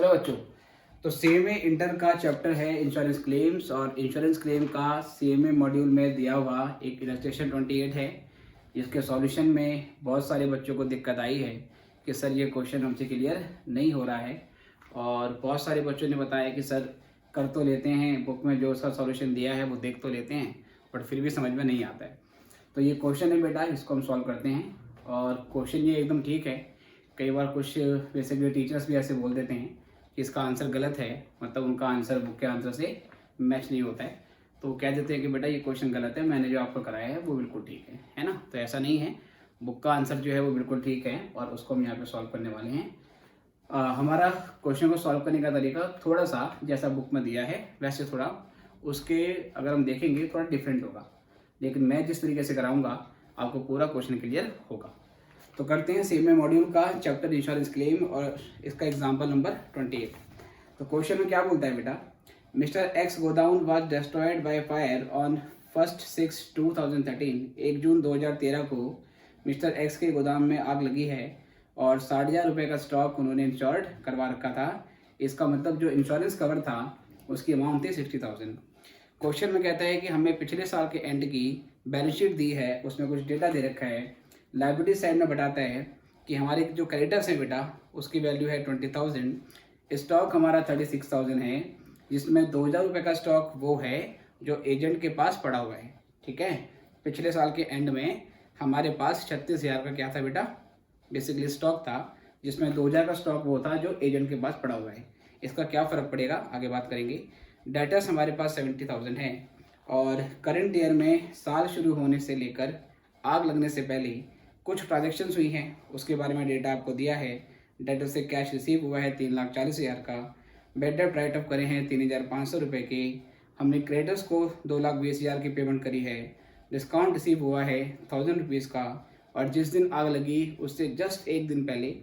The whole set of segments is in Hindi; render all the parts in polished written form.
हेलो बच्चों। तो सीएमए इंटर का चैप्टर है इंश्योरेंस क्लेम्स, और इंश्योरेंस क्लेम का सीएमए मॉड्यूल में दिया हुआ एक इलस्ट्रेशन 28 है, जिसके सॉल्यूशन में बहुत सारे बच्चों को दिक्कत आई है कि सर ये क्वेश्चन हमसे क्लियर नहीं हो रहा है। और बहुत सारे बच्चों ने बताया कि सर कर तो लेते हैं, बुक में जो उसका सॉल्यूशन दिया है वो देख तो लेते हैं, बट फिर भी समझ में नहीं आता है। तो ये क्वेश्चन है बेटा, इसको हम सॉल्व करते हैं। और क्वेश्चन ये एकदम ठीक है। कई बार कुछ बेसिकली टीचर्स भी ऐसे बोल देते हैं कि इसका आंसर गलत है, मतलब उनका आंसर बुक के आंसर से मैच नहीं होता है, तो वो कह देते हैं कि बेटा ये क्वेश्चन गलत है, मैंने जो आपको कराया है वो बिल्कुल ठीक है ना। तो ऐसा नहीं है, बुक का आंसर जो है वो बिल्कुल ठीक है और उसको हम यहाँ पे सॉल्व करने वाले हैं। हमारा क्वेश्चन को सॉल्व करने का तरीका थोड़ा सा जैसा बुक में दिया है वैसे थोड़ा उसके अगर हम देखेंगे थोड़ा डिफरेंट होगा, लेकिन मैं जिस तरीके से कराऊंगा आपको पूरा क्वेश्चन क्लियर होगा। तो करते हैं सीएमए मॉड्यूल का चैप्टर इंश्योरेंस क्लेम और इसका एग्जांपल नंबर 28। तो क्वेश्चन में क्या बोलता है बेटा, mister x godown was destroyed by fire on 1/6/2013। 1 जून 2013 को मिस्टर एक्स के गोदाम में आग लगी है और 60,000 रुपये का स्टॉक उन्होंने इंश्योर्ड करवा रखा था। इसका मतलब जो इंश्योरेंस कवर था उसकी अमाउंट थी 60,000। क्वेश्चन में कहता है कि हमें पिछले साल के एंड की बैलेंस शीट दी है, उसमें कुछ डेटा दे रखा है। लाइबिलिटी साइड में बताता है कि हमारे जो क्रेडिटर्स हैं बेटा उसकी वैल्यू है 20,000, स्टॉक हमारा 36,000 है, जिसमें 2,000 रुपये का स्टॉक वो है जो एजेंट के पास पड़ा हुआ है। ठीक है, पिछले साल के एंड में हमारे पास 36,000 का क्या था बेटा, बेसिकली स्टॉक था, जिसमें 2,000 का स्टॉक वो था जो एजेंट के पास पड़ा हुआ है। इसका क्या फ़र्क पड़ेगा आगे बात करेंगे। डेटर्स हमारे पास 70,000 है और करंट ईयर में साल शुरू होने से लेकर आग लगने से पहले कुछ ट्रांजेक्शन्स हुई हैं, उसके बारे में डेटा आपको दिया है। डेटर से कैश रिसीव हुआ है 3,40,000 का, बेड डेट राइट ऑफ करे हैं 3,500 रुपये के, हमने क्रेडिटर्स को 2,20,000 की पेमेंट करी है, डिस्काउंट रिसीव हुआ है 1,000 रुपीज़ का, और जिस दिन आग लगी उससे जस्ट एक दिन पहले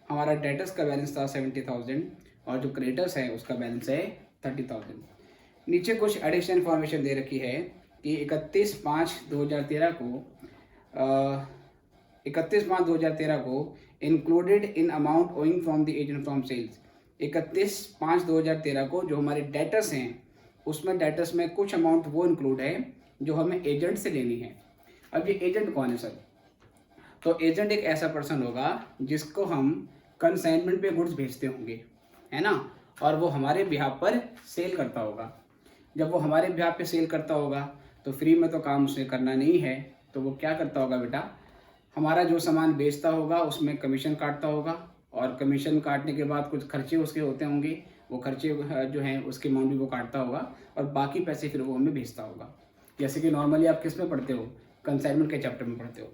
हमारा डेटर्स का बैलेंस था 70,000 और जो क्रेडिटर्स है उसका बैलेंस है 30,000। नीचे कुछ एडिशनल इन्फॉर्मेशन दे रखी है कि 31/5/2013 को included in amount owing from the agent from sales. 31/5/2013 को जो हमारे डेटर्स हैं उसमें डेटर्स में कुछ अमाउंट वो इंक्लूड है जो हमें एजेंट से लेनी है। अब ये एजेंट कौन है सर? तो एजेंट एक ऐसा पर्सन होगा जिसको हम कंसाइनमेंट पे गुड्स भेजते होंगे, है ना, और वो हमारे बिहाफ पर सेल करता होगा। जब वो हमारे बिहाफ पे सेल करता होगा तो फ्री में तो काम उसे करना नहीं है, तो वो क्या करता होगा बेटा, हमारा जो सामान बेचता होगा उसमें कमीशन काटता होगा, और कमीशन काटने के बाद कुछ खर्चे उसके होते होंगे, वो खर्चे जो हैं उसके अमाउंट भी वो काटता होगा, और बाकी पैसे फिर वो हमें भेजता होगा। जैसे कि नॉर्मली आप किस में पढ़ते हो, कंसाइनमेंट के चैप्टर में पढ़ते हो।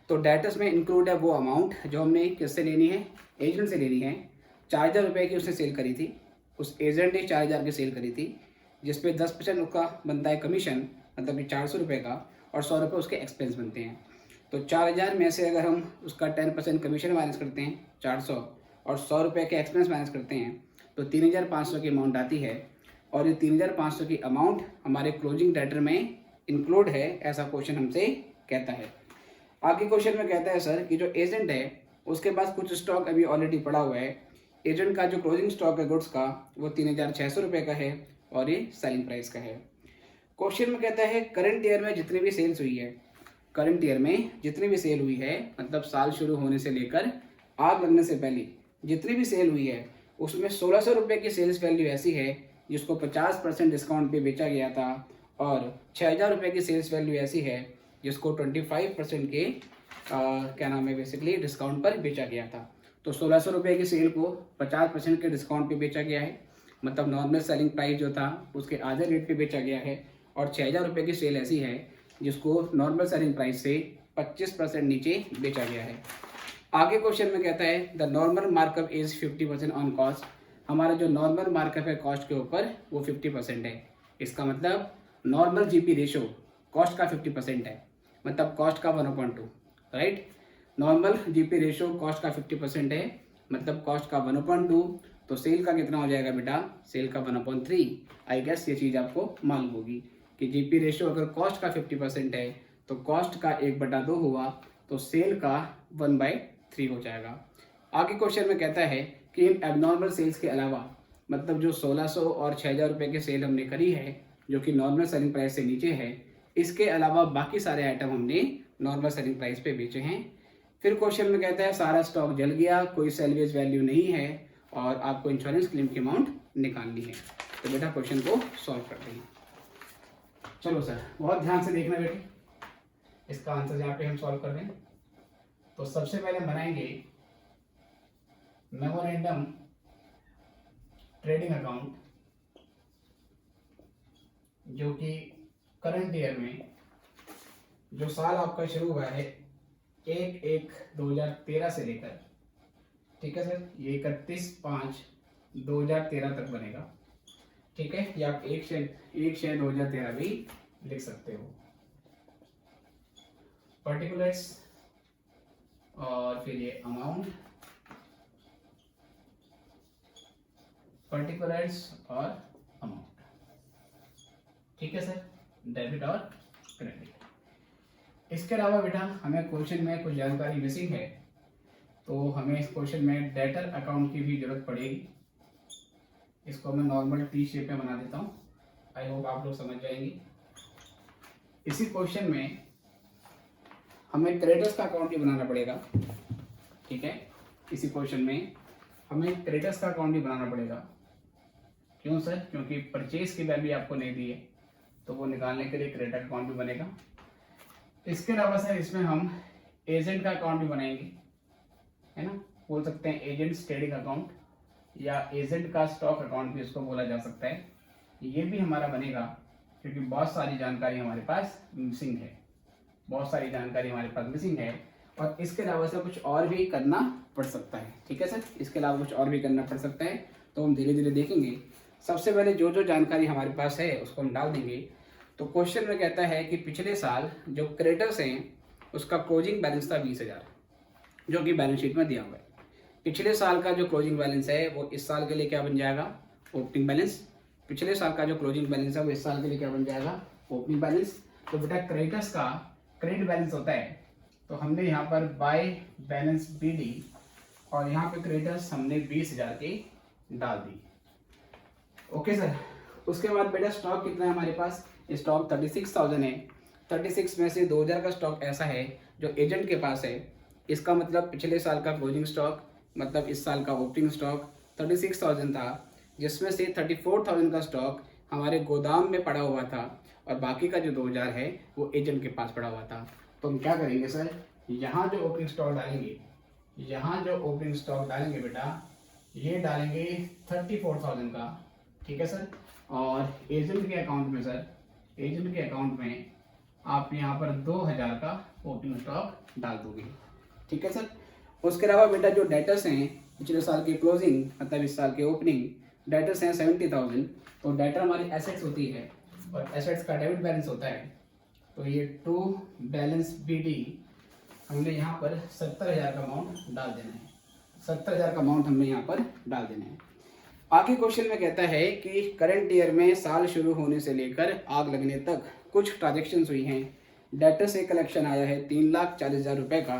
तो डेटर्स में इंक्लूड है वो अमाउंट जो हमने किससे लेनी है, एजेंट से लेनी है। 4,000 रुपये की उसने सेल करी थी, उस एजेंट ने 4,000 की सेल करी थी, जिसपे 10% उसका बनता है कमीशन, मतलब कि 400 रुपये का, और 100 रुपये उसके एक्सपेंस बनते हैं। तो 4,000 में से अगर हम उसका 10% कमीशन माइनस करते हैं 400, और 100 रुपये के एक्सपेंस माइनस करते हैं तो 3,500 की अमाउंट आती है। और ये 3,500 की अमाउंट हमारे क्लोजिंग डेटर में इंक्लूड है, ऐसा क्वेश्चन हमसे कहता है। आगे क्वेश्चन में कहता है सर कि जो एजेंट है उसके पास कुछ स्टॉक अभी ऑलरेडी पड़ा हुआ है। एजेंट का जो क्लोजिंग स्टॉक है गुड्स का वो 3,600 रुपये का है और ये सेलिंग प्राइस का है। क्वेश्चन में कहता है करंट ईयर में जितनी भी सेल्स हुई है, करंट ईयर में जितनी भी सेल हुई है, मतलब साल शुरू होने से लेकर आग लगने से पहले जितनी भी सेल हुई है उसमें 1,600 रुपये की सेल्स वैल्यू ऐसी है जिसको 50% डिस्काउंट पे बेचा गया था, और 6,000 रुपये की सेल्स वैल्यू ऐसी है जिसको 25% के क्या नाम है बेसिकली डिस्काउंट पर बेचा गया था। तो 1,600 रुपये की सेल को 50% के डिस्काउंट पे बेचा गया है, मतलब नॉर्मल सेलिंग प्राइस जो था उसके आधे रेट पे बेचा गया है, और 6,000 रुपये की सेल ऐसी है जिसको नॉर्मल सेलिंग प्राइस से 25% नीचे बेचा गया है। आगे क्वेश्चन में कहता है the normal markup is 50% on cost. हमारा जो नॉर्मल मार्कअप है कॉस्ट के ऊपर वो 50% है। इसका मतलब नॉर्मल जीपी रेशो कॉस्ट का 50% है, मतलब कॉस्ट का 1/2, right. Normal GP ratio cost का 50% है, मतलब कॉस्ट का 1/2, तो सेल का कितना हो जाएगा बेटा, सेल का 1/3। आई गेस ये चीज़ आपको मालूम होगी कि जीपी रेशो अगर कॉस्ट का 50% है तो कॉस्ट का 1/2 हुआ, तो सेल का 1/3 हो जाएगा। आगे क्वेश्चन में कहता है कि इन एबनॉर्मल सेल्स के अलावा मतलब जो 1600 और 6000 रुपये की सेल हमने करी है, जो कि नॉर्मल सेलिंग प्राइस से नीचे है, इसके अलावा बाकी सारे आइटम हमने नॉर्मल सेलिंग प्राइस पे बेचे हैं। फिर क्वेश्चन में कहता है सारा स्टॉक जल गया, कोई सेल्वेज वैल्यू नहीं है और आपको इंश्योरेंस क्लेम की अमाउंट निकालनी है। तो बेटा क्वेश्चन को सॉल्व करते हैं। चलो सर, बहुत ध्यान से देखना बेटे, इसका आंसर यहाँ पे हम सॉल्व कर रहे हैं। तो सबसे पहले बनाएंगे मेमोरेंडम ट्रेडिंग अकाउंट, जो कि करंट ईयर में जो साल आपका शुरू हुआ है 1/1/2013 से लेकर, ठीक है सर, ये 31/5/2013 तक बनेगा। ठीक है, या आप 1/6/2013 भी लिख सकते हो। पर्टिकुलर्स और फिर ये अमाउंट, पर्टिकुलर्स और अमाउंट, ठीक है सर, डेबिट और क्रेडिट। इसके अलावा बेटा हमें क्वेश्चन में कुछ जानकारी मिसिंग है, तो हमें इस क्वेश्चन में डेटर अकाउंट की भी जरूरत पड़ेगी। इसको मैं नॉर्मल टी शेप में बना देता हूँ, आई होप आप लोग समझ जाएंगे। इसी क्वेश्चन में हमें क्रेडिटर्स का अकाउंट भी बनाना पड़ेगा, ठीक है। इसी क्वेश्चन में हमें क्रेडिटर्स का अकाउंट भी बनाना पड़ेगा। क्यों सर? क्योंकि परचेज की वैल्यू आपको नहीं दी है, तो वो निकालने के लिए क्रेडिटर अकाउंट भी बनेगा। इसके अलावा सर इसमें हम एजेंट का अकाउंट भी बनाएंगे, है ना, बोल सकते हैं एजेंट्स ट्रेडिंग अकाउंट या एजेंट का स्टॉक अकाउंट भी इसको बोला जा सकता है। ये भी हमारा बनेगा क्योंकि बहुत सारी जानकारी हमारे पास मिसिंग है, बहुत सारी जानकारी हमारे पास मिसिंग है। और इसके अलावा से कुछ और भी करना पड़ सकता है, ठीक है सर, इसके अलावा कुछ और भी करना पड़ सकता है, तो हम धीरे धीरे देखेंगे। सबसे पहले जो जो जानकारी हमारे पास है उसको हम डाल देंगे। तो क्वेश्चन में कहता है कि पिछले साल जो क्रेडिटर्स हैं उसका क्लोजिंग बैलेंस था 20,000, जो कि बैलेंस शीट में दिया हुआ है। पिछले साल का जो क्लोजिंग बैलेंस है वो इस साल के लिए क्या बन जाएगा? Opening balance. पिछले साल का जो क्लोजिंग बैलेंस है वो इस साल के लिए क्या बन जाएगा? Opening balance. तो बेटा क्रेडिटर्स का क्रेडिट बैलेंस होता है, तो हमने यहाँ पर बाय बैलेंस BD और यहाँ पे क्रेडिटर्स हमने 20,000 के डाल दी। ओके सर, उसके बाद बेटा स्टॉक कितना है हमारे पास? स्टॉक 36,000 है। 36 में से 2,000 का स्टॉक ऐसा है जो एजेंट के पास है। इसका मतलब पिछले साल का क्लोजिंग स्टॉक मतलब इस साल का ओपनिंग स्टॉक 36,000 था, जिसमें से 34,000 का स्टॉक हमारे गोदाम में पड़ा हुआ था और बाकी का जो 2,000 है वो एजेंट के पास पड़ा हुआ था। तो हम क्या करेंगे सर, यहाँ जो ओपनिंग स्टॉक डालेंगे, यहाँ जो ओपनिंग स्टॉक डालेंगे बेटा, ये डालेंगे 34,000 का, ठीक है सर। और एजेंट के अकाउंट में सर, एजेंट के अकाउंट में आप यहाँ पर 2,000 का ओपनिंग स्टॉक डाल दोगे, ठीक है सर। उसके अलावा बेटा जो डेटर्स हैं पिछले साल के क्लोजिंग मतलब इस साल के ओपनिंग डेटर्स हैं 70,000। तो डेटर हमारी एसेट्स होती है और एसेट्स का डेबिट बैलेंस होता है। तो ये टू बैलेंस BD हमने यहाँ पर 70,000 का अमाउंट डाल देना है। 70,000 का अमाउंट हमने यहाँ पर डाल देना है। आगे क्वेश्चन में कहता है कि करंट ईयर में साल शुरू होने से लेकर आग लगने तक कुछ ट्रांजेक्शन्स हुई हैं। डेटर से कलेक्शन आया है 3,40,000 रुपये का।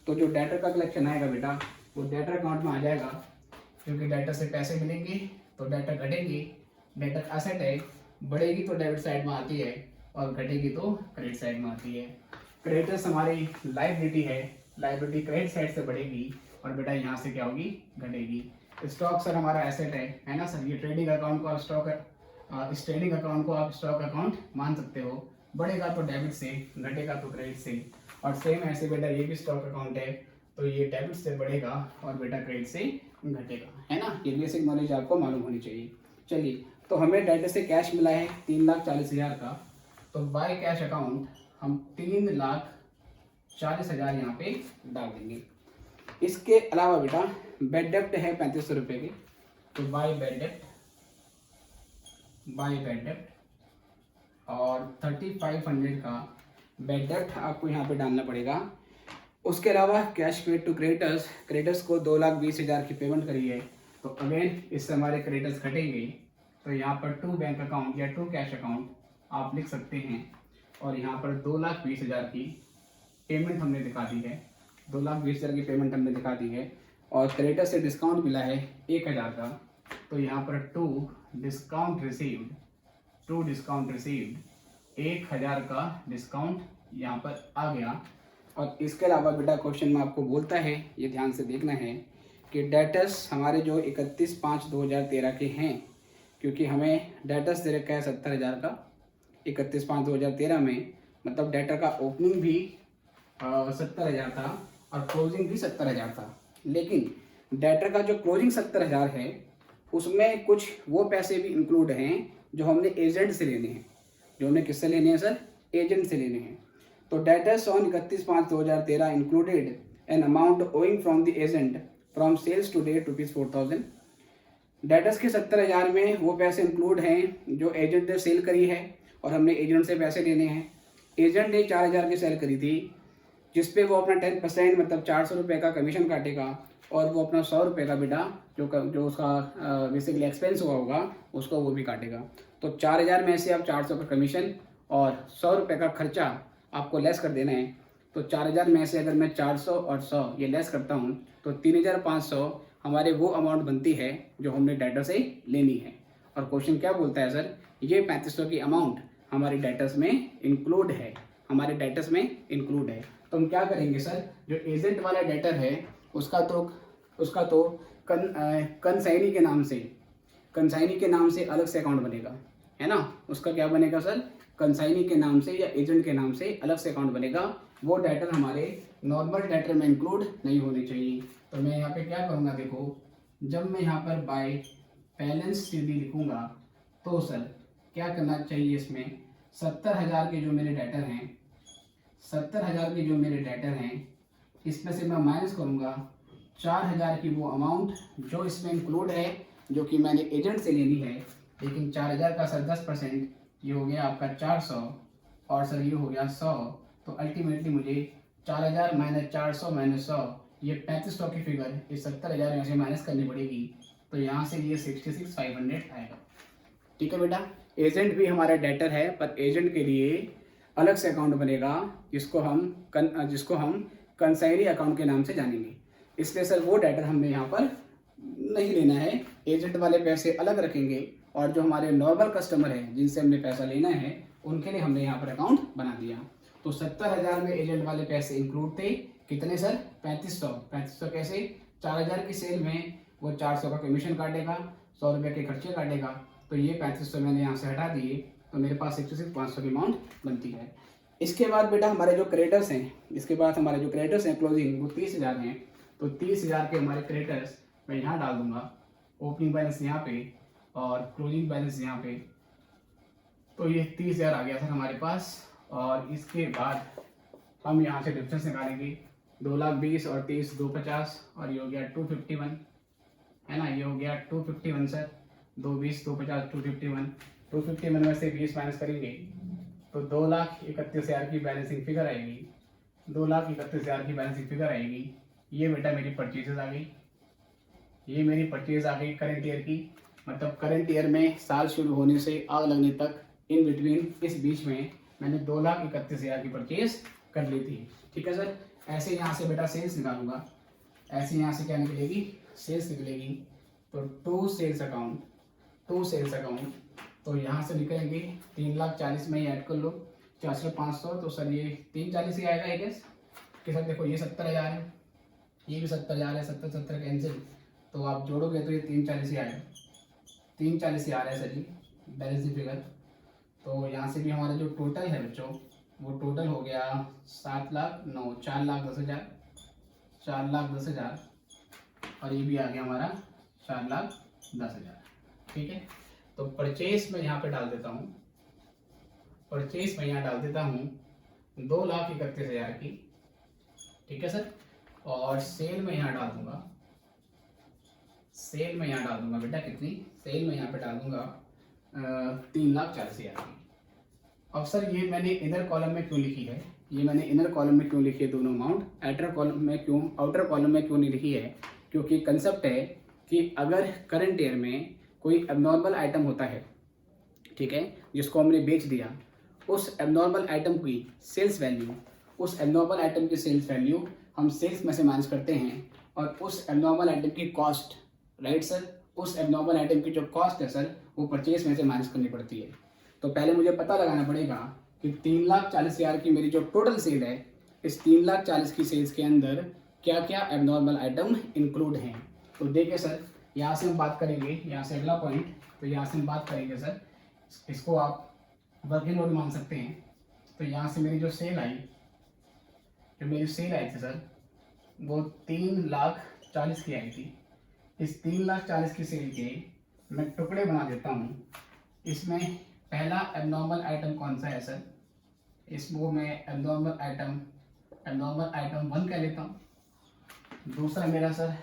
तो जो डेटर का कलेक्शन आएगा बेटा वो डेटर अकाउंट में आ जाएगा, क्योंकि डेटर से पैसे मिलेंगे तो डेटर घटेंगे। डेटर एसेट है, बढ़ेगी तो डेबिट साइड में आती है और घटेगी तो क्रेडिट साइड में आती है। क्रेडिटर्स हमारी लायबिलिटी है, लायबिलिटी क्रेडिट साइड से बढ़ेगी और बेटा यहाँ से क्या होगी? घटेगी। स्टॉक सर हमारा एसेट है ना सर। ये ट्रेडिंग अकाउंट को आप स्टॉक, इस ट्रेडिंग अकाउंट को आप स्टॉक अकाउंट मान सकते हो। बढ़ेगा तो डेबिट से, घटेगा तो क्रेडिट से। और सेम ऐसे बेटा ये भी स्टॉक अकाउंट है, तो ये डेबिट से बढ़ेगा और बेटा क्रेडिट से घटेगा, है ना। ये बेसिक नॉलेज आपको मालूम होनी चाहिए। चलिए, तो हमें डेटर से कैश मिला है 3,40,000 का, तो बाय कैश अकाउंट हम 3,40,000 यहाँ पे डाल देंगे। इसके अलावा बेटा बेड डेप्ट है 3500 रुपये की, तो बाय बेड डेप्ट, बाय बेड डेप्ट और 3,500 का बेड डेप्ट आपको यहाँ पे डालना पड़ेगा। उसके अलावा cash paid to creditors, creditors को 2,20,000 की पेमेंट करी है, तो अगेन इससे हमारे क्रेडिटर्स घटेंगे। तो यहाँ पर टू बैंक अकाउंट या टू कैश अकाउंट आप लिख सकते हैं और यहाँ पर 2,20,000 की पेमेंट हमने दिखा दी है। 2,20,000 की पेमेंट हमने दिखा दी है और क्रेडिटर से डिस्काउंट मिला है 1,000 का, तो यहाँ पर टू डिस्काउंट रिसीव्ड 1000 का डिस्काउंट यहाँ पर आ गया। और इसके अलावा बेटा क्वेश्चन में आपको बोलता है, ये ध्यान से देखना है कि डेटर्स हमारे जो 31/5/2013 के हैं, क्योंकि हमें डेटर्स दे रखा है 70,000 का 31/5/2013 में, मतलब डेटर का ओपनिंग भी 70,000 था और क्लोजिंग भी 70,000 था। लेकिन डेटर का जो क्लोजिंग 70,000 है उसमें कुछ वो पैसे भी इंक्लूड हैं जो हमने एजेंट से लेने हैं। जो हमने किससे लेने हैं सर? एजेंट से लेने हैं। तो debtors on 31/5/2013 included an amount owing from the agent from sales to date ₹4,000। Debtors के 70,000 में वो पैसे इंक्लूड हैं जो एजेंट ने सेल करी है और हमने एजेंट से पैसे लेने हैं। एजेंट ने 4,000 की सेल करी थी, जिस पे वो अपना 10% मतलब 400 रुपये का कमीशन काटेगा और वो अपना 100 रुपये का बेटा जो उसका बेसिकली एक्सपेंस हुआ होगा उसको वो भी काटेगा। तो 4,000 में से आप 400 का कमीशन और 100 रुपये का खर्चा आपको लेस कर देना है। तो 4,000 में से अगर मैं 400 और 100 ये लेस करता हूँ तो 3,500 हमारे वो अमाउंट बनती है जो हमने डेटर से लेनी है। और क्वेश्चन क्या बोलता है सर? ये 3500 की अमाउंट हमारी डेटर्स में इंक्लूड है, तो हम क्या करेंगे सर? जो एजेंट वाला डेटर है उसका तो कंसाइनी के नाम से अलग से अकाउंट बनेगा, है ना? उसका क्या बनेगा सर? कंसाइनी के नाम से या एजेंट के नाम से अलग से अकाउंट बनेगा। वो डेटर हमारे नॉर्मल डेटर में इंक्लूड नहीं होने चाहिए। तो मैं यहाँ पे क्या करूँगा, देखो, जब मैं यहाँ पर बाय बैलेंस सीधी लिखूँगा तो सर क्या करना चाहिए? इसमें 70,000 के जो मेरे डेटर हैं इसमें से मैं माइनस करूँगा 4,000 की वो अमाउंट जो इसमें इंक्लूड है, जो कि मैंने एजेंट से लेनी है। लेकिन 4,000 का सर 10%, ये हो गया आपका 400 और सर ये हो गया 100। तो अल्टीमेटली मुझे 4,000 माइनस 400 माइनस 100 ये 3500 की फिगर इस 70,000 में से माइनस करनी पड़ेगी। तो यहाँ से ये 66,500 आएगा। ठीक है बेटा, एजेंट भी हमारा डेटर है, पर एजेंट के लिए अलग से अकाउंट बनेगा जिसको हम कंसाइनी अकाउंट के नाम से जानेंगे। इसलिए सर वो डेटर हमें यहाँ पर नहीं लेना है, एजेंट वाले पैसे अलग रखेंगे और जो हमारे नॉर्मल कस्टमर हैं जिनसे हमने पैसा लेना है उनके लिए हमने यहाँ पर अकाउंट बना दिया। तो 70,000 में एजेंट वाले पैसे इंक्लूड थे, कितने सर? 3500 कैसे? 4,000 की सेल में वो 400 का कमीशन काटेगा, 100 रुपये के खर्चे काटेगा। तो ये 3500 मैंने यहाँ से हटा दिए, तो मेरे पास 66,500 की अमाउंट बनती है। इसके बाद बेटा हमारे जो क्रेडिटर्स हैं क्लोजिंग वो 30,000 हैं। तो 30,000 के हमारे क्रेडिटर्स मैं यहाँ डाल दूंगा, ओपनिंग बैलेंस यहाँ पे और क्लोजिंग बैलेंस यहाँ पे। तो ये 30,000 आ गया सर हमारे पास। और इसके बाद हम यहाँ से डिफरेंस निकालेंगे, 2,20,000 और 30 250 और ये हो गया 251, है ना? ये हो गया 251 सर, 220 250 251 में से 20 माइनस करेंगे तो 2,31,000 की बैलेंसिंग फिगर आएगी। 2,31,000 की बैलेंसिंग फिगर आएगी। ये बेटा मेरी परचेजेस आ गई, करंट ईयर की। मतलब करंट ईयर में साल शुरू होने से आग लगने तक इन बिटवीन इस बीच में मैंने 2,31,000 की परचेज कर ली थी। ठीक है सर। ऐसे यहाँ से बेटा सेल्स निकालूंगा, ऐसे यहाँ से क्या निकलेगी? सेल्स निकलेगी। तो टू सेल्स अकाउंट तो यहाँ से निकलेंगे 3,40,000 में ही ऐड कर लो, 4,500। तो सर ये 340 ही आएगा आई गेस कि सर देखो ये 70,000 है, ये भी 70,000 है, 70 कैंसिल, तो आप जोड़ोगे तो ये 340 ही आएगा, 340 ही आ रहा है सर जी बैलेंस फिगर। तो यहाँ से भी हमारा जो टोटल है बच्चों वो टोटल हो गया 7,09,000 4,10,000 और ये भी आ गया हमारा 4,10,000। ठीक है। तो परचेस में यहाँ पे डाल देता हूँ, 2,31,000 की। ठीक है सर। और सेल में यहाँ डाल दूंगा, बेटा कितनी? सेल में यहाँ पे डाल दूंगा 3,40,000 की। अब सर ये मैंने इनर कॉलम में क्यों लिखी है? दोनों अमाउंट आउटर कॉलम में क्यों नहीं लिखी है? क्योंकि कंसेप्ट है कि अगर करंट ईयर में कोई एबनॉर्मल आइटम होता है, ठीक है, जिसको हमने बेच दिया, उस एबनॉर्मल आइटम की सेल्स वैल्यू हम सेल्स में से माइनस करते हैं और उस एबनॉर्मल आइटम की कॉस्ट, राइट सर, उस एबनॉर्मल आइटम की जो कॉस्ट है सर वो परचेज में से माइनस करनी पड़ती है। तो पहले मुझे पता लगाना पड़ेगा कि 3,40,000 की मेरी जो टोटल सेल है, इस 3,40,000 की सेल्स के अंदर क्या क्या एबनॉर्मल आइटम इंक्लूड हैं। तो देखिए सर, यहाँ से हम बात करेंगे, यहाँ से अगला पॉइंट, तो यहाँ से हम बात करेंगे सर, इसको आप वर्किंग नोट मान सकते हैं। तो यहाँ से मेरी जो सेल आई थी सर, वो 3,40,000 की आई थी। इस 3,40,000 की सेल के मैं टुकड़े बना देता हूँ। इसमें पहला एबनॉर्मल आइटम कौन सा है सर, इसको मैं एबनॉर्मल आइटम 1 कह लेता हूँ। दूसरा मेरा सर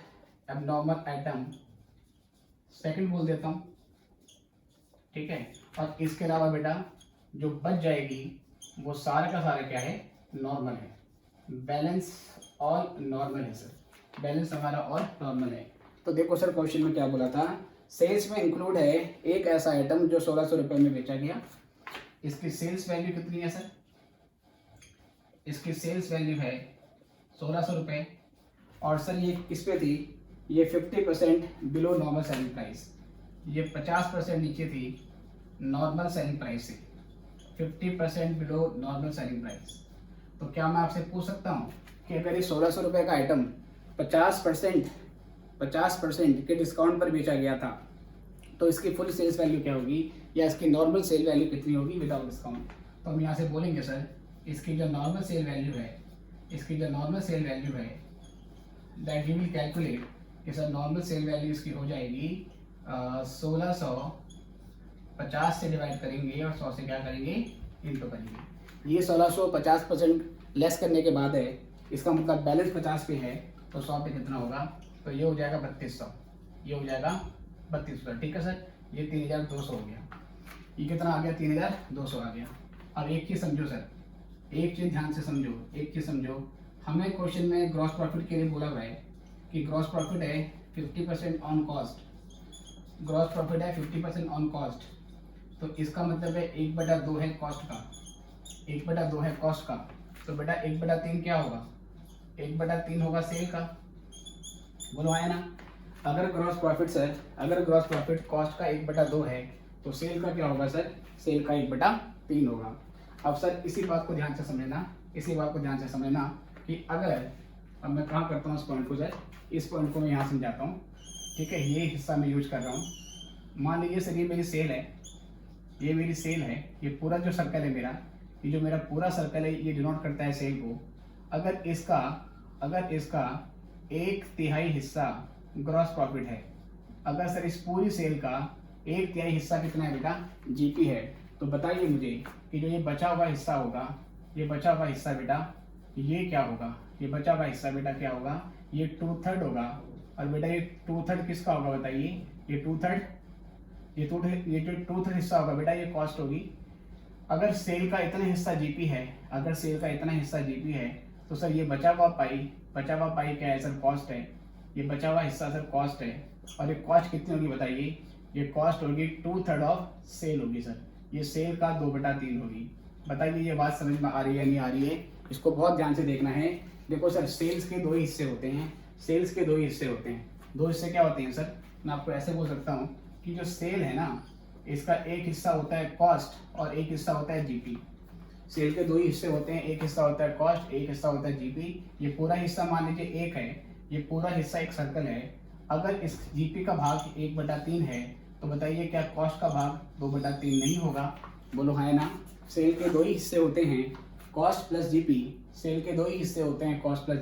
एबनॉर्मल आइटम 2 बोल देता हूँ, ठीक है। और इसके अलावा बेटा जो बच जाएगी वो सारा का सारा क्या है, नॉर्मल है। बैलेंस ऑल नॉर्मल है सर, बैलेंस हमारा और नॉर्मल है। तो देखो सर, क्वेश्चन में क्या बोला था, सेल्स में इंक्लूड है एक ऐसा आइटम जो 1600 रुपये में बेचा गया। इसकी सेल्स वैल्यू कितनी है सर, इसकी सेल्स वैल्यू है 1600 रुपये। और सर ये किस पे थी, ये 50% बिलो नॉर्मल सेलिंग प्राइस, ये 50% नीचे थी नॉर्मल सेलिंग प्राइस से, 50% बिलो नॉर्मल सेलिंग प्राइस। तो क्या मैं आपसे पूछ सकता हूँ कि अगर ये 1600 रुपये का आइटम 50% के डिस्काउंट पर बेचा गया था, तो इसकी फुल सेल्स वैल्यू क्या होगी, या इसकी नॉर्मल सेल वैल्यू कितनी होगी विदाउट डिस्काउंट। तो हम यहाँ से बोलेंगे सर, इसकी जो नॉर्मल सेल वैल्यू है, दैट वी विल कैलकुलेट कि सर नॉर्मल सेल वैल्यू इसकी हो जाएगी 1650 से डिवाइड करेंगे और 100 से क्या करेंगे, इंटू करेंगे। ये 1600 50% लेस करने के बाद है, इसका मतलब बैलेंस 50 पे है, तो 100 पे कितना होगा, तो ये हो जाएगा 3200, ये हो जाएगा 3200, ठीक है सर। ये 3200 हो गया, ये कितना आ गया, 3200 आ गया। अब एक चीज़ समझो सर, एक चीज़ ध्यान से समझो, हमें क्वेश्चन में ग्रॉस प्रॉफिट के लिए बोला हुआ है कि ग्रॉस प्रॉफिट है 50% ऑन कॉस्ट, ग्रॉस प्रॉफिट है 50% ऑन कॉस्ट। तो इसका मतलब है 1/2 है कॉस्ट का, 1/2 है कॉस्ट का। तो बेटा 1/3 क्या होगा, 1/3 होगा सेल का, बोलो आया ना। अगर ग्रॉस प्रॉफिट कॉस्ट का 1/2 है, तो सेल का क्या होगा सर, सेल का 1/3 होगा। अब सर इसी बात को ध्यान से समझना कि अगर, अब मैं कहाँ करता हूँ इस पॉइंट को सर, इस पॉइंट को मैं यहाँ समझाता हूँ, ठीक है। ये हिस्सा मैं यूज कर रहा हूँ। मान लीजिए सर ये मेरी सेल है, ये पूरा जो सर्कल है मेरा, ये जो मेरा पूरा सर्कल है, ये डिनोट करता है सेल को। अगर इसका 1/3 हिस्सा ग्रॉस प्रॉफिट है, अगर सर इस पूरी सेल का 1/3 हिस्सा कितना है बेटा, जीपी है, तो बताइए मुझे कि जो ये बचा हुआ हिस्सा होगा, ये बचा हुआ हिस्सा बेटा ये क्या होगा, ये बचा हुआ हिस्सा बेटा क्या होगा, ये 2/3 होगा। और बेटा ये 2/3 किसका होगा बताइए, ये जो 2/3 हिस्सा होगा बेटा ये कॉस्ट होगी। अगर सेल का इतना हिस्सा जीपी है, तो सर ये बचा हुआ पाई क्या है सर, कॉस्ट है। ये बचा हुआ हिस्सा सर कॉस्ट है, और ये कॉस्ट कितनी होगी बताइए, ये कॉस्ट होगी 2/3 ऑफ सेल होगी सर, ये सेल का 2/3 होगी। बताइए ये बात समझ में आ रही है नहीं आ रही है, इसको बहुत ध्यान से देखना है। देखो सर, सेल्स के 2 हिस्से होते हैं, दो हिस्से क्या होते हैं सर, मैं आपको ऐसे बोल सकता हूँ कि जो सेल है ना, इसका एक हिस्सा होता है कॉस्ट और एक हिस्सा होता है जीपी। सेल के 2 ही हिस्से होते हैं, एक हिस्सा होता है कॉस्ट, एक हिस्सा होता है जीपी। ये पूरा हिस्सा मान लीजिए 1 है, ये पूरा हिस्सा एक सर्कल है। अगर इस जीपी का भाग 1/3 है, तो बताइए क्या कॉस्ट का भाग 2/3 नहीं होगा, बोलो हाँ ना। सेल के 2 ही हिस्से होते हैं, कॉस्ट प्लस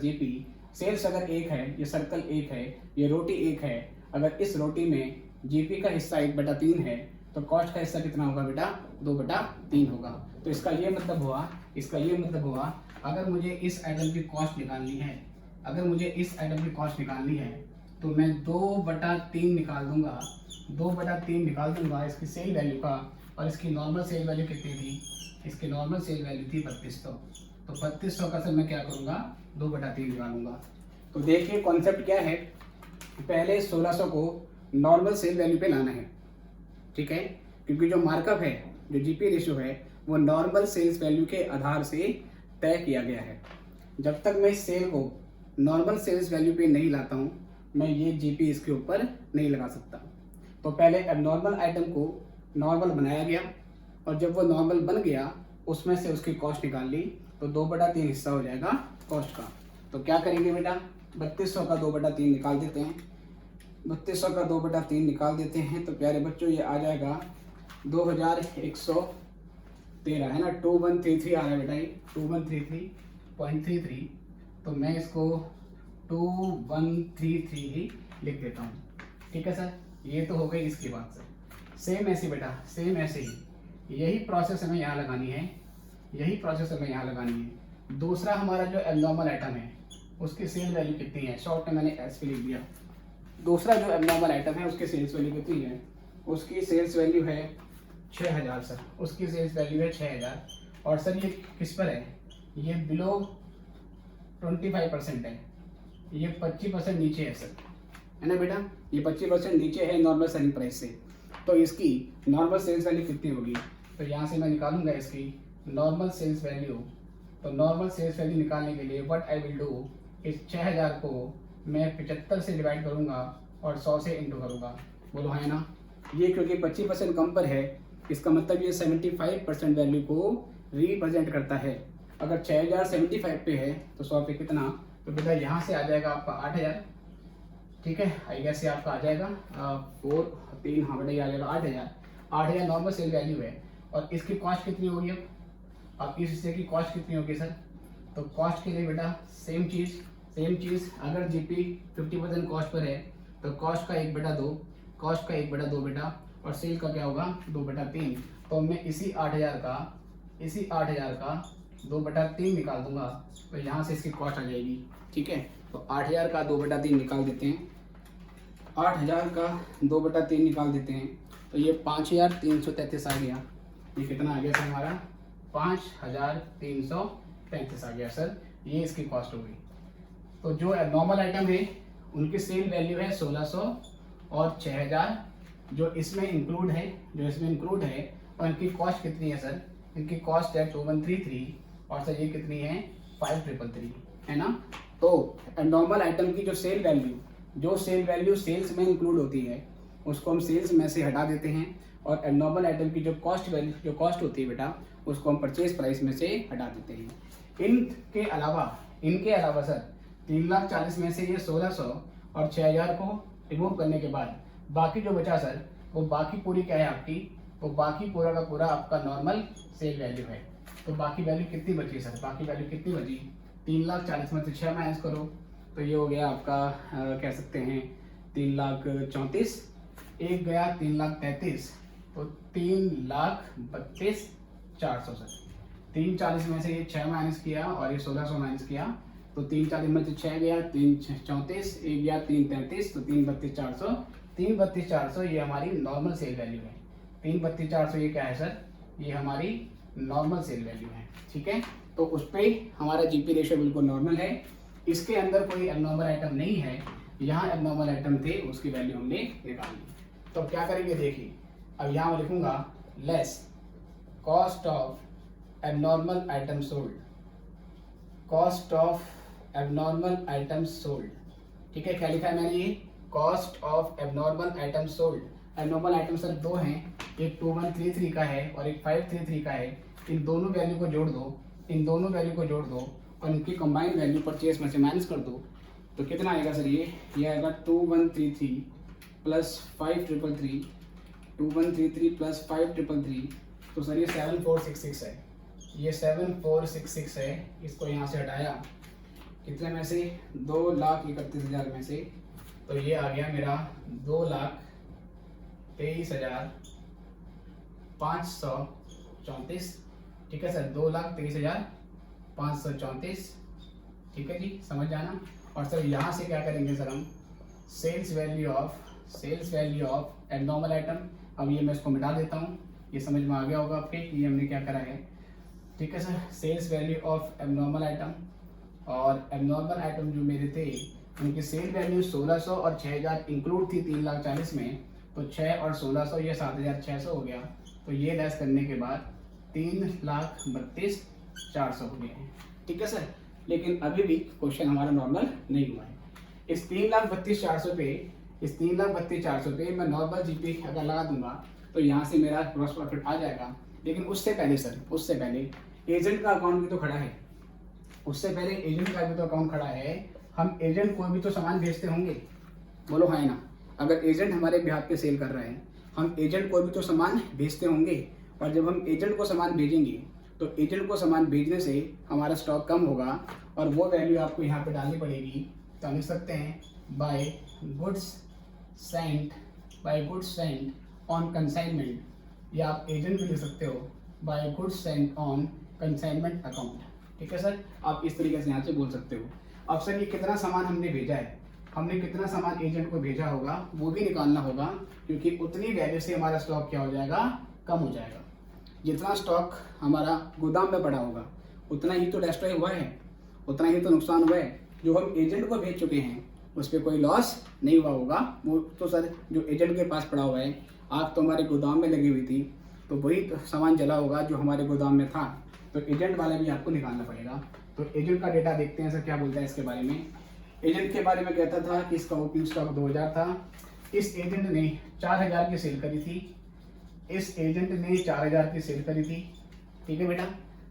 जीपी। सेल्स अगर 1 है, ये सर्कल 1 है, ये रोटी 1 है, अगर इस रोटी में जीपी का हिस्सा 1/3 है, तो कॉस्ट का हिस्सा कितना होगा बेटा, 2/3 होगा। तो इसका ये मतलब हुआ, अगर मुझे इस आइटम की कॉस्ट निकालनी है, तो मैं 2/3 निकाल दूंगा इसकी सेल वैल्यू का। और इसकी नॉर्मल सेल वैल्यू कितनी थी, इसकी नॉर्मल सेल वैल्यू थी 3200। तो 3200 का सर मैं क्या करूँगा, 2/3 निकालूंगा। तो देखिए कॉन्सेप्ट क्या है, पहले 1600 को नॉर्मल सेल वैल्यू पे लाना है, ठीक है, क्योंकि जो मार्कअप है, जो जीपी रेशियो है, वो नॉर्मल सेल्स वैल्यू के आधार से तय किया गया है। जब तक मैं इस सेल को नॉर्मल सेल्स वैल्यू पे नहीं लाता हूँ, मैं ये जीपी इसके ऊपर नहीं लगा सकता। तो पहले एबनॉर्मल आइटम को नॉर्मल बनाया गया और जब वो नॉर्मल बन गया उसमें से उसकी कॉस्ट निकाल ली, तो 2/3 हिस्सा हो जाएगा कॉस्ट का। तो क्या करेंगे बेटा, 3200 का 2/3 निकाल देते हैं। 3200 का 2/3 निकाल देते हैं तो प्यारे बच्चों ये आ जाएगा 2113 है ना, 2133 आ रहा है बेटा, ये 2133.33। तो मैं इसको 2133 ही लिख देता हूँ। ठीक है सर, ये तो हो गई इसकी बात सर। सेम ऐसे बेटा, सेम ऐसे ही यही प्रोसेस हमें यहाँ लगानी है, यही प्रोसेस हमें यहाँ लगानी है। दूसरा हमारा जो एबनॉर्मल आइटम है उसकी सेल वैल्यू कितनी है, शॉर्ट में मैंने एस पे लिख दिया। दूसरा जो एबनॉर्मल आइटम है उसकी सेल्स वैल्यू कितनी है, उसकी सेल्स वैल्यू है 6000 सर, उसकी सेल्स वैल्यू है 6000। और सर ये किस पर है, ये बिलो 25% है, ये 25% नीचे है सर, है ना बेटा, ये 25% नीचे है नॉर्मल सेलिंग प्राइस से। तो इसकी नॉर्मल सेल्स वैल्यू कितनी होगी, तो यहाँ से मैं निकालूंगा इसकी नॉर्मल सेल्स वैल्यू। तो नॉर्मल सेल्स वैल्यू निकालने के लिए व्हाट आई विल डू, इस 6000 को मैं 75 से डिवाइड करूंगा और 100 से इंटू करूंगा। बोलो है ना, ये क्योंकि 25% कम पर है, इसका मतलब ये 75% वैल्यू को रिप्रेजेंट करता है। अगर 6000 75 पे है तो 100 पे कितना, तो बेटा यहाँ से आ जाएगा आपका 8000। ठीक है, आई गेस से आपका आ जाएगा 4 3, हाँ बेटा ये आ जाएगा 8000 नॉर्मल सेल वैल्यू है। और इसकी कॉस्ट कितनी होगी, अब इस हिस्से की कॉस्ट कितनी होगी सर, तो कॉस्ट के लिए बेटा सेम चीज़ अगर जीपी 50% कॉस्ट पर है तो कॉस्ट का 1/2, कॉस्ट का 1/2 बेटा, और सेल का क्या होगा 2/3। तो मैं इसी 8000 का 2/3 निकाल दूंगा, तो यहाँ से इसकी कॉस्ट आ जाएगी। ठीक है, तो 8000 का 2/3 निकाल देते हैं, 8000 का 2/3 निकाल देते हैं तो ये 5333 आ गया। ये कितना आ गया सर हमारा, 5333 आ गया सर, ये इसकी कॉस्ट हो गई। तो जो नॉर्मल आइटम है उनकी सेल वैल्यू है 1600 और 6000 जो इसमें इंक्लूड है, और इनकी कॉस्ट कितनी है सर, इनकी कॉस्ट है 2133 और सर ये कितनी है 5333, है ना। तो नॉर्मल आइटम की जो सेल वैल्यू सेल्स में इंक्लूड होती है उसको हम सेल्स में से हटा देते हैं, और एबनॉर्मल आइटम की जो कॉस्ट होती है बेटा उसको हम परचेज प्राइस में से हटा देते हैं। इनके अलावा सर 3,40,000 में से ये 1600 और 6000 को रिमूव करने के बाद बाकी जो बचा सर, वो बाकी पूरी क्या है आपकी, वो बाकी पूरा का पूरा आपका नॉर्मल सेल वैल्यू है। तो बाकी वैल्यू कितनी बची सर, बाकी वैल्यू कितनी बची, 3,40,000 में से 6 माइनस करो तो ये हो गया आपका कह सकते हैं 3,34,000, एक गया 3,33,000, तो 3,32,400 सर। 340 में से ये 6 माइनस किया और ये 1600 माइनस किया, तो 340 में से 6 गया 334, एक गया 333, तो 332,400। 332,400 ये हमारी नॉर्मल सेल वैल्यू है। 332,400 ये क्या है सर, ये हमारी नॉर्मल सेल वैल्यू है। ठीक है, तो उस पर हमारा जीपी रेशियो बिल्कुल नॉर्मल है, इसके अंदर कोई एबनॉर्मल आइटम नहीं है। यहाँ एबनॉर्मल आइटम थे उसकी वैल्यू हमने निकाल ली। तो क्या करेंगे देखिए, अब यहाँ मैं लिखूंगा less cost of abnormal item sold, cost of abnormal item sold. ठीक है, क्या लिखा है मैंने, ये cost of abnormal item sold. Abnormal item sir दो हैं, एक 2133 का है और एक 533 का है। इन दोनों वैल्यू को जोड़ दो और इनकी कंबाइंड वैल्यू परचेज में से माइनस कर दो, तो कितना आएगा सर, ये आएगा 2133 प्लस 533, 2133 प्लस 533, तो सर ये 7466 है, ये 7466 है। इसको यहाँ से हटाया कितने में से, 2,31,000 में से, तो ये आ गया मेरा 2,23,534। ठीक है सर, 2,23,534। ठीक है जी, समझ जाना। और सर यहाँ से क्या करेंगे सर हम, sales value of abnormal item. अब ये मैं इसको मिटा देता हूँ, ये समझ में आ गया होगा आपके कि हमने क्या करा है। ठीक है sir, sales value of abnormal item, और एबनॉर्मल आइटम जो मेरे थे उनकी सेल वैल्यू 1600 और 6000 इंक्लूड थी 3,40,000 में, तो 6 और 1600 ये 7,600 हो गया। तो ये लेस करने के बाद 3,32,400 हो गए हैं। ठीक है सर, लेकिन अभी भी क्वेश्चन हमारा नॉर्मल नहीं हुआ है। इस 3,32,400 पे इस 3,32,400 पे मैं नॉर्मल जीपी अगर लगा दूंगा तो यहाँ से मेरा ग्रॉस प्रॉफिट आ जाएगा। लेकिन उससे पहले सर, उससे पहले एजेंट का अकाउंट भी तो खड़ा है, उससे पहले एजेंट का भी तो अकाउंट खड़ा है। हम एजेंट को भी तो सामान भेजते होंगे, बोलो हाँ ना। अगर एजेंट हमारे बिहाफ पे सेल कर रहा है, हम एजेंट को भी तो सामान भेजते होंगे। और जब हम एजेंट को सामान भेजेंगे तो एजेंट को सामान भेजने से हमारा स्टॉक कम होगा और वो वैल्यू आपको यहाँ पे डालनी पड़ेगी। तो हम लिख सकते हैं by goods sent on consignment, या आप एजेंट भी लिख सकते हो by goods sent on consignment account. ठीक है सर, आप इस तरीके से यहाँ से बोल सकते हो। अब सर ये कितना सामान हमने भेजा है, हमने कितना सामान एजेंट को भेजा होगा वो भी निकालना होगा, क्योंकि उतनी वैल्यू से हमारा स्टॉक क्या हो जाएगा, कम हो जाएगा। जितना स्टॉक हमारा गोदाम में पड़ा होगा उतना ही तो डिस्ट्रॉय हुआ है, उतना ही तो नुकसान हुआ है। जो हम एजेंट को भेज चुके हैं उस पर कोई लॉस नहीं हुआ होगा। वो तो सर जो एजेंट के पास पड़ा हुआ है, आग तो हमारे गोदाम में लगी हुई थी तो वही तो सामान जला होगा जो हमारे गोदाम में था। तो एजेंट वाला भी आपको निकालना पड़ेगा। तो एजेंट का डेटा देखते हैं सर क्या बोलता है इसके बारे में। एजेंट के बारे में कहता था कि इसका ओपनिंग स्टॉक 2000 था। इस एजेंट ने 4000 की सेल करी थी, इस एजेंट ने 4000 की सेल करी थी। ठीक है बेटा,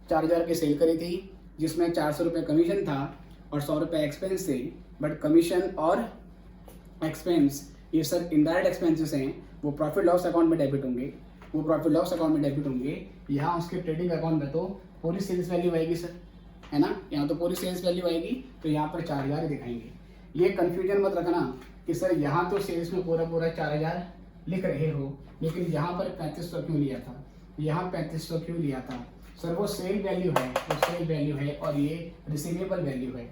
4000 की सेल करी थी जिसमें 400 रुपये कमीशन था और 100 रुपये एक्सपेंस थे। बट कमीशन और एक्सपेंस ये सर इनडायरेक्ट एक्सपेंसेस हैं, वो प्रॉफिट लॉस अकाउंट में डेबिट होंगे, वो प्रॉफिट लॉस अकाउंट में डेबिट होंगे। यहाँ उसके ट्रेडिंग अकाउंट में तो पूरी सेल्स वैल्यू आएगी सर, है ना, यहाँ तो पूरी सेल्स वैल्यू आएगी। तो यहाँ पर 4000 ही दिखाएंगे। ये कन्फ्यूजन मत रखना कि सर यहाँ तो सेल्स में पूरा 4000 लिख रहे हो, लेकिन यहाँ पर 3500 क्यों लिया था, यहाँ 3500 क्यों लिया था। सर वो सेल वैल्यू है, वो सेल वैल्यू है और ये रिसीवेबल वैल्यू है।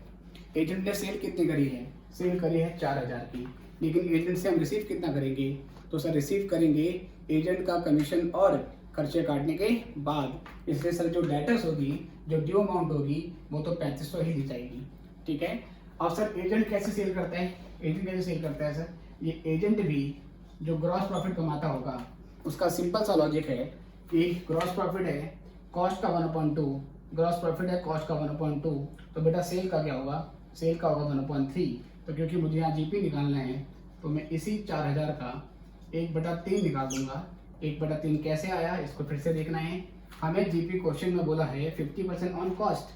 एजेंट ने सेल कितनी करी है, सेल करी है 4000 की, लेकिन एजेंट से हम रिसीव कितना करेंगे, तो सर रिसीव करेंगे एजेंट का कमीशन और खर्चे काटने के बाद। इसलिए सर जो डेटर्स होगी, जो ड्यू अमाउंट होगी वो तो 3500 ही दी जाएगी। ठीक है। अब सर एजेंट कैसे सेल करता है, एजेंट कैसे सेल करता है सर, ये एजेंट भी जो ग्रॉस प्रॉफिट कमाता होगा उसका सिंपल सा लॉजिक है कि ग्रॉस प्रॉफिट है कॉस्ट का 1/2, ग्रॉस प्रॉफिट है कॉस्ट का 1/2, तो बेटा सेल का क्या होगा, सेल का होगा 1/3। तो क्योंकि मुझे यहाँ जीपी निकालना है तो मैं इसी 4000 का 1/3 निकाल दूंगा। 1/3 कैसे आया इसको फिर से देखना है। हमें जीपी क्वेश्चन में बोला है 50% on cost.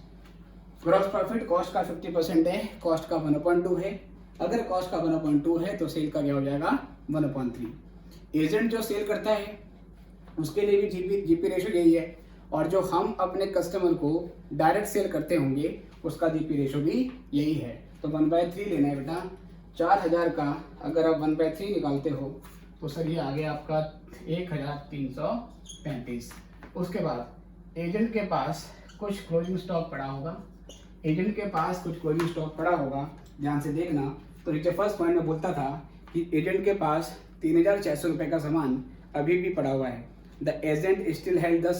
Gross profit cost का 50% है, कॉस्ट का 1/2 है। अगर कॉस्ट का 1/2 है तो सेल का क्या हो जाएगा 1/3। एजेंट जो सेल करता है उसके लिए भी जीपी रेशो यही है, और जो हम अपने कस्टमर को डायरेक्ट सेल करते होंगे उसका जीपी रेशो भी यही है। तो 1/3 लेना है बेटा। 4000 का अगर आप 1/3 निकालते हो तो सर ये आ गया आपका 1335। उसके बाद एजेंट के पास कुछ क्लोजिंग स्टॉक पड़ा होगा, एजेंट के पास कुछ क्लोजिंग स्टॉक पड़ा होगा, ध्यान से देखना। तो नीचे फर्स्ट पॉइंट में बोलता था कि एजेंट के पास 3600 रुपये का सामान अभी भी पड़ा हुआ है। The agent still held the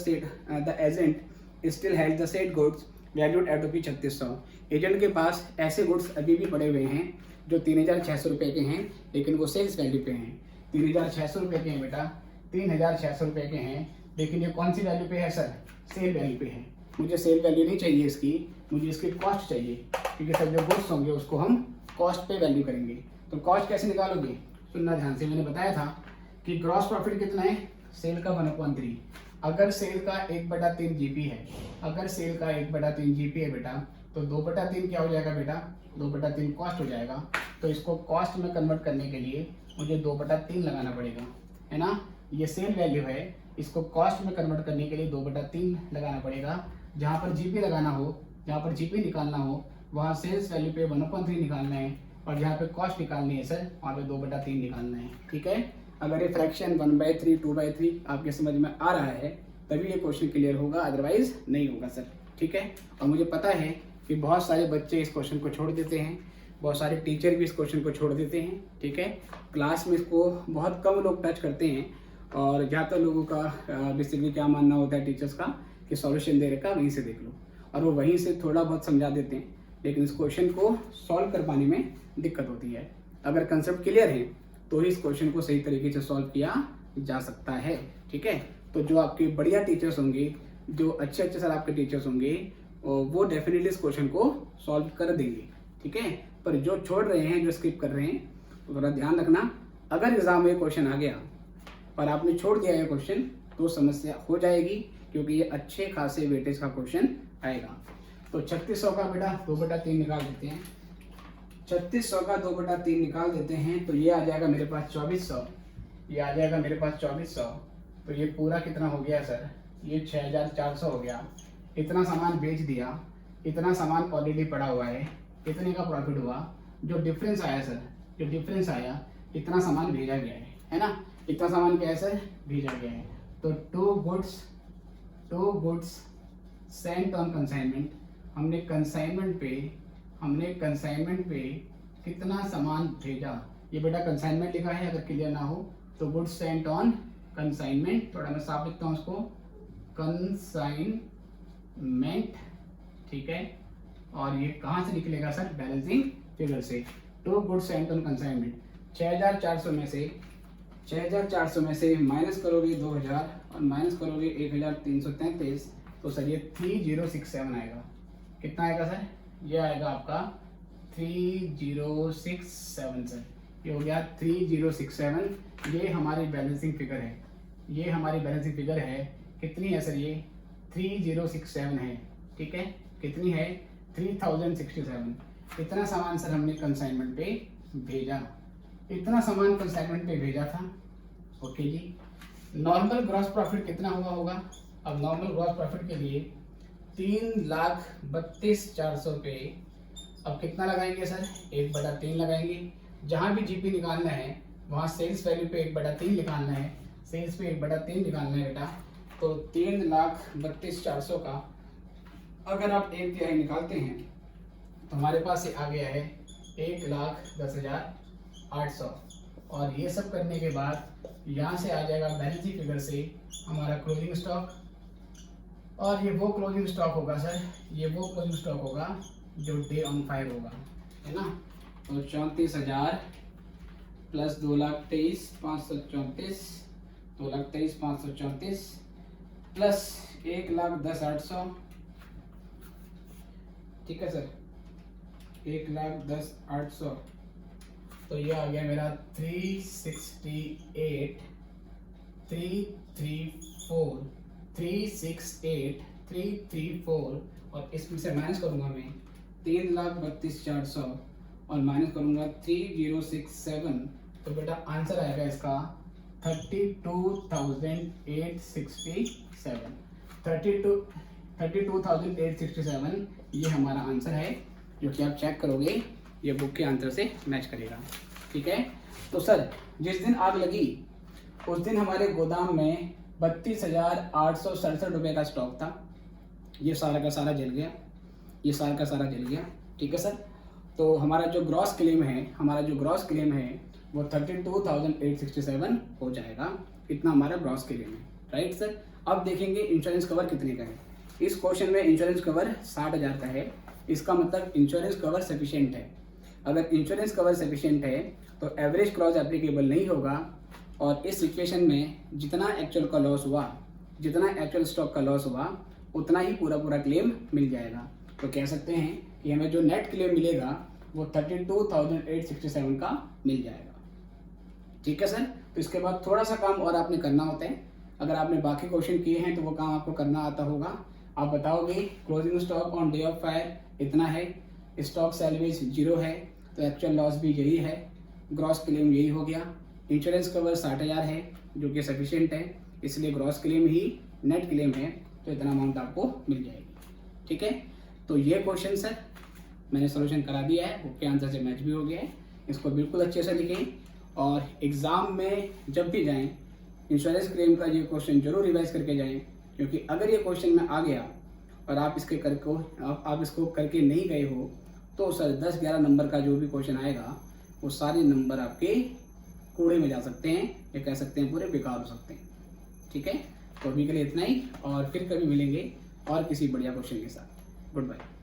said goods valued at rupees 3600। Agent के पास ऐसे गुड्स अभी भी पड़े हुए हैं जो 3600 रुपये के हैं, लेकिन वो सेल्स वैल्यू पे हैं। 3600 रुपये के हैं बेटा, 3600 रुपये के हैं, लेकिन ये कौन सी वैल्यू पे है सर, सेल वैल्यू पे है। मुझे सेल वैल्यू नहीं चाहिए इसकी, मुझे इसकी कॉस्ट चाहिए, क्योंकि सर जो गुड्स होंगे उसको हम कॉस्ट पे वैल्यू करेंगे। तो कॉस्ट कैसे निकालोगे, सुनना ध्यान से। मैंने बताया था कि ग्रॉस प्रॉफिट कितना है, सेल का 1/3। अगर सेल का 1/3 जीपी है, अगर सेल का 1/3 जीपी है बेटा, तो 2/3 क्या हो जाएगा बेटा, 2/3 कॉस्ट हो जाएगा। तो इसको कॉस्ट में कन्वर्ट करने के लिए मुझे 2/3 लगाना पड़ेगा, है ना। ये सेल वैल्यू है, इसको कॉस्ट में कन्वर्ट करने के लिए 2/3 लगाना पड़ेगा। जहाँ पर जीपी लगाना हो, जहाँ पर जीपी निकालना हो वहाँ सेल्स वैल्यू पे 1/3 निकालना है, और जहाँ पे कॉस्ट निकालनी है सर वहाँ पे 2/3 निकालना है। ठीक है। अगर ये फ्रैक्शन 1/3 2/3 आपके समझ में आ रहा है तभी ये क्वेश्चन क्लियर होगा, अदरवाइज नहीं होगा सर। ठीक है। और मुझे पता है कि बहुत सारे बच्चे इस क्वेश्चन को छोड़ देते हैं, बहुत सारे टीचर भी इस क्वेश्चन को छोड़ देते हैं। ठीक है। क्लास में इसको बहुत कम लोग टच करते हैं, और ज़्यादातर लोगों का बेसिकली क्या मानना होता है टीचर्स का कि सॉल्यूशन दे रखा वहीं से देख लो, और वो वहीं से थोड़ा बहुत समझा देते हैं, लेकिन इस क्वेश्चन को सॉल्व कर पाने में दिक्कत होती है। अगर कंसेप्ट क्लियर है तो ही इस क्वेश्चन को सही तरीके से सॉल्व किया जा सकता है। ठीक है। तो जो आपके बढ़िया टीचर्स होंगे, जो अच्छे सर आपके टीचर्स होंगे, वो डेफिनेटली इस क्वेश्चन को सॉल्व कर देंगे। ठीक है। पर जो छोड़ रहे हैं, जो स्किप कर रहे हैं, तो थोड़ा ध्यान रखना, अगर एग्जाम में क्वेश्चन आ गया और आपने छोड़ दिया ये क्वेश्चन तो समस्या हो जाएगी, क्योंकि ये अच्छे खासे वेटेज का क्वेश्चन आएगा। तो 3600 का बेटा 2/3 निकाल देते हैं। 3600 का 2/3 निकाल देते हैं तो ये आ जाएगा मेरे पास 2400, ये आ जाएगा मेरे पास 2400। तो ये पूरा कितना हो गया सर, ये 6400 हो गया। इतना सामान बेच दिया, इतना सामान ऑलरेडी पड़ा हुआ है, इतने का प्रॉफिट हुआ। जो डिफरेंस आया सर, जो डिफरेंस आया, इतना सामान भेजा गया है ना, इतना सामान क्या है सर, भेजा गया है। तो to goods sent on consignment, हमने कंसाइनमेंट पे कितना सामान भेजा, ये बेटा कंसाइनमेंट लिखा है, अगर क्लियर ना हो तो गुड्स सेंट ऑन कंसाइनमेंट, थोड़ा मैं साफ लिखता हूँ उसको, कंसाइनमेंट, ठीक है। और ये कहाँ से निकलेगा सर, बैलेंसिंग फिगर से। To goods sent on consignment, 6400 में से माइनस करोगे 2000 और माइनस करोगे 1333, तो सर ये 3067 आएगा। कितना आएगा सर, ये आएगा आपका 3067 सर, ये हो गया 3067। ये हमारी बैलेंसिंग फिगर है, ये हमारी बैलेंसिंग फिगर है। कितनी है सर, ये 3067 है, ठीक है। कितनी है, 3067। इतना सामान सर हमने कंसाइनमेंट पे भेजा, इतना सामान कंसाइनमेंट पे भेजा था, ओके जी। नॉर्मल ग्रॉस प्रॉफिट कितना हुआ होगा, अब नॉर्मल ग्रॉस प्रॉफिट के लिए 3,32,400 पे अब कितना लगाएंगे सर, 1/3 लगाएंगे। जहाँ भी जीपी निकालना है वहाँ सेल्स वैल्यू पे 1/3 निकालना है, सेल्स पे 1/3 निकालना है बेटा। तो 3,32,400 का अगर आप 1/3 निकालते हैं तो हमारे पास ये आ गया है 1,10,800। और ये सब करने के बाद यहाँ से आ जाएगा बैलेंसिंग फिगर से हमारा क्लोजिंग स्टॉक, और ये वो क्लोजिंग स्टॉक होगा सर, ये वो क्लोजिंग स्टॉक होगा जो डे ऑन फायर होगा, है ना। तो 34,000 प्लस 2,23,534, 2,23,534 प्लस 1,10,800, ठीक है सर, 1,10,800। तो ये आ गया मेरा 368,334 और इसमें से माइनस करूंगा मैं 3,32,400 और माइनस करूंगा 3067। तो बेटा आंसर आएगा इसका 32,867। 32,867 ये हमारा आंसर है, जो कि आप चेक करोगे ये बुक के आंसर से मैच करेगा, ठीक है। तो सर जिस दिन आग लगी उस दिन हमारे गोदाम में 32,867 रुपये का स्टॉक था, ये सारा का सारा जल गया, ये सारा का सारा जल गया, ठीक है सर। तो हमारा जो ग्रॉस क्लेम है वो 32,867 हो जाएगा, इतना हमारा ग्रॉस क्लेम है, राइट सर। अब देखेंगे इंश्योरेंस कवर कितने का है। इस क्वेश्चन में इंश्योरेंस कवर 60,000 का है, इसका मतलब इंश्योरेंस कवर सफिशिएंट है। अगर इंश्योरेंस कवर सफिशिएंट है तो एवरेज क्लॉज एप्लीकेबल नहीं होगा, और इस सिचुएशन में जितना एक्चुअल का लॉस हुआ, जितना एक्चुअल स्टॉक का लॉस हुआ, उतना ही पूरा क्लेम मिल जाएगा। तो कह सकते हैं कि हमें जो नेट क्लेम मिलेगा वो 32,867 का मिल जाएगा, ठीक है सर। तो इसके बाद थोड़ा सा काम और आपने करना होता है। अगर आपने बाकी क्वेश्चन किए हैं तो वो काम आपको करना आता होगा। आप बताओगे closing stock on day of fire इतना है, स्टॉक सैलवेज 0 है, तो एक्चुअल लॉस भी यही है, ग्रॉस क्लेम यही हो गया। इंश्योरेंस कवर 60,000 है जो कि सफिशिएंट है, इसलिए ग्रॉस क्लेम ही नेट क्लेम है, तो इतना अमाउंट आपको मिल जाएगी, ठीक है। तो ये क्वेश्चन सर मैंने सोल्यूशन करा दिया है, बुक के आंसर से मैच भी हो गया है। इसको बिल्कुल अच्छे से लिखें और एग्ज़ाम में जब भी जाएं इंश्योरेंस क्लेम का ये क्वेश्चन जरूर रिवाइज करके जाएं, क्योंकि अगर ये क्वेश्चन में आ गया और आप इसको करके नहीं गए हो तो सर 10-11 नंबर का जो भी क्वेश्चन आएगा वो सारे नंबर आपके कूड़े में जा सकते हैं, या कह सकते हैं पूरे बेकार हो सकते हैं, ठीक है। तो अभी के लिए इतना ही, और फिर कभी मिलेंगे और किसी बढ़िया क्वेश्चन के साथ। Good bye.